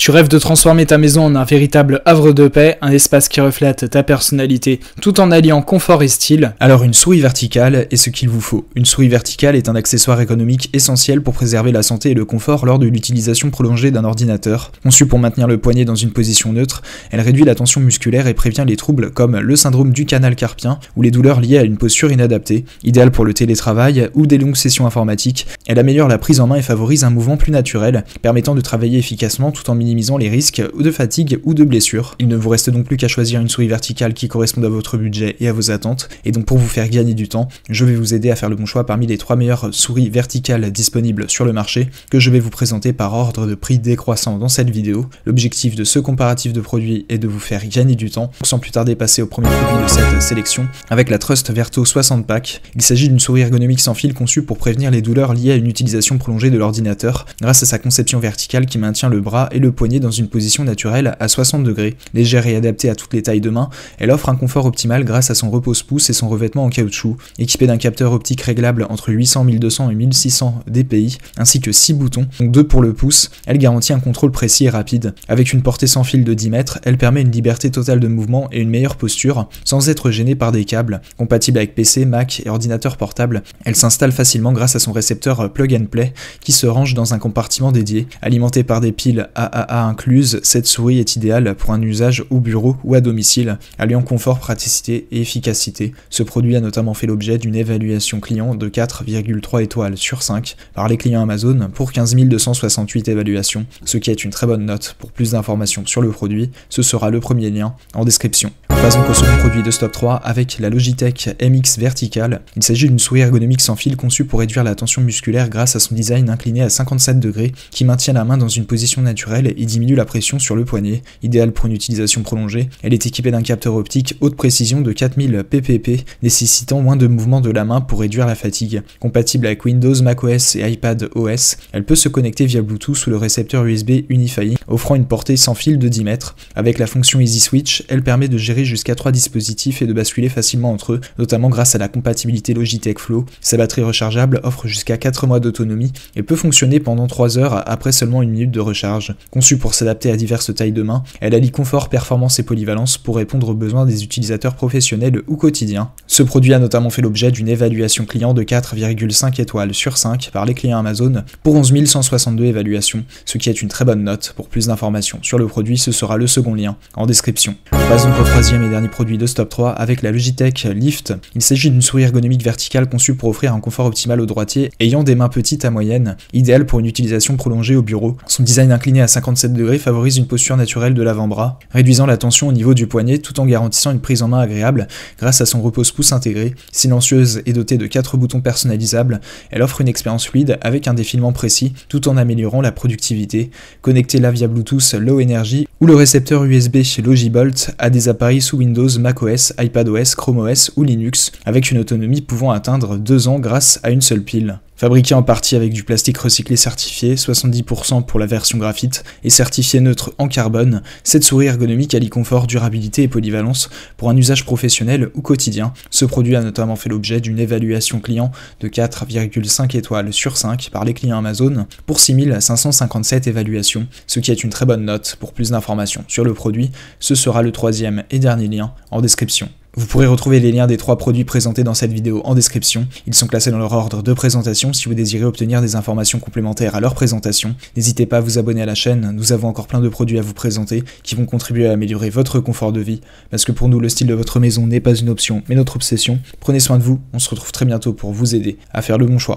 Tu rêves de transformer ta maison en un véritable havre de paix, un espace qui reflète ta personnalité, tout en alliant confort et style? Alors une souris verticale est ce qu'il vous faut. Une souris verticale est un accessoire économique essentiel pour préserver la santé et le confort lors de l'utilisation prolongée d'un ordinateur. Conçue pour maintenir le poignet dans une position neutre, elle réduit la tension musculaire et prévient les troubles comme le syndrome du canal carpien ou les douleurs liées à une posture inadaptée. Idéale pour le télétravail ou des longues sessions informatiques, elle améliore la prise en main et favorise un mouvement plus naturel, permettant de travailler efficacement tout en minimisant les risques de fatigue ou de blessure. Il ne vous reste donc plus qu'à choisir une souris verticale qui corresponde à votre budget et à vos attentes, et donc pour vous faire gagner du temps, je vais vous aider à faire le bon choix parmi les 3 meilleures souris verticales disponibles sur le marché, que je vais vous présenter par ordre de prix décroissant dans cette vidéo. L'objectif de ce comparatif de produits est de vous faire gagner du temps, sans plus tarder passer au premier produit de cette sélection, avec la Trust Verto 60 Pack. Il s'agit d'une souris ergonomique sans fil conçue pour prévenir les douleurs liées à une utilisation prolongée de l'ordinateur, grâce à sa conception verticale qui maintient le bras et le poignet dans une position naturelle à 60 degrés. Légère et adaptée à toutes les tailles de main, elle offre un confort optimal grâce à son repose-pouce et son revêtement en caoutchouc. Équipée d'un capteur optique réglable entre 800, 1200 et 1600 dpi, ainsi que 6 boutons, donc 2 pour le pouce, elle garantit un contrôle précis et rapide. Avec une portée sans fil de 10 mètres, elle permet une liberté totale de mouvement et une meilleure posture, sans être gênée par des câbles. Compatible avec PC, Mac et ordinateur portable, elle s'installe facilement grâce à son récepteur plug and play qui se range dans un compartiment dédié. Alimentée par des piles AAA incluses, cette souris est idéale pour un usage au bureau ou à domicile, alliant confort, praticité et efficacité. Ce produit a notamment fait l'objet d'une évaluation client de 4,3 étoiles sur 5 par les clients Amazon pour 15 268 évaluations, ce qui est une très bonne note. Pour plus d'informations sur le produit, ce sera le premier lien en description. Passons au second produit de ce top 3 avec la Logitech MX Vertical. Il s'agit d'une souris ergonomique sans fil conçue pour réduire la tension musculaire grâce à son design incliné à 57 degrés qui maintient la main dans une position naturelle et diminue la pression sur le poignet. Idéale pour une utilisation prolongée, elle est équipée d'un capteur optique haute précision de 4000 ppp, nécessitant moins de mouvements de la main pour réduire la fatigue. Compatible avec Windows, macOS et iPadOS, elle peut se connecter via Bluetooth sous le récepteur USB Unify, offrant une portée sans fil de 10 mètres. Avec la fonction Easy Switch, elle permet de gérer jusqu'à 3 dispositifs et de basculer facilement entre eux, notamment grâce à la compatibilité Logitech Flow. Sa batterie rechargeable offre jusqu'à 4 mois d'autonomie et peut fonctionner pendant 3 heures après seulement 1 minute de recharge. Conçue pour s'adapter à diverses tailles de main, elle allie confort, performance et polyvalence pour répondre aux besoins des utilisateurs professionnels ou quotidiens. Ce produit a notamment fait l'objet d'une évaluation client de 4,5 étoiles sur 5 par les clients Amazon pour 11 162 évaluations, ce qui est une très bonne note. Pour plus d'informations sur le produit, ce sera le second lien en description. Passons au troisième et dernier produit de ce top 3 avec la Logitech Lift. Il s'agit d'une souris ergonomique verticale conçue pour offrir un confort optimal aux droitiers ayant des mains petites à moyennes, idéale pour une utilisation prolongée au bureau. Son design incliné à 57 degrés favorise une posture naturelle de l'avant-bras, réduisant la tension au niveau du poignet tout en garantissant une prise en main agréable grâce à son repose-pouce intégré. Silencieuse et dotée de 4 boutons personnalisables, elle offre une expérience fluide avec un défilement précis tout en améliorant la productivité. Connectez-la via Bluetooth Low Energy ou le récepteur USB chez Logibolt à des appareils sous Windows, macOS, iPadOS, ChromeOS ou Linux, avec une autonomie pouvant atteindre 2 ans grâce à une seule pile. Fabriquée en partie avec du plastique recyclé certifié, 70% pour la version graphite, et certifiée neutre en carbone, cette souris ergonomique allie confort, durabilité et polyvalence pour un usage professionnel ou quotidien. Ce produit a notamment fait l'objet d'une évaluation client de 4,5 étoiles sur 5 par les clients Amazon pour 6557 évaluations, ce qui est une très bonne note. Pour plus d'informations sur le produit, ce sera le troisième et dernier lien en description. Vous pourrez retrouver les liens des 3 produits présentés dans cette vidéo en description. Ils sont classés dans leur ordre de présentation si vous désirez obtenir des informations complémentaires à leur présentation. N'hésitez pas à vous abonner à la chaîne, nous avons encore plein de produits à vous présenter qui vont contribuer à améliorer votre confort de vie. Parce que pour nous, le style de votre maison n'est pas une option, mais notre obsession. Prenez soin de vous, on se retrouve très bientôt pour vous aider à faire le bon choix.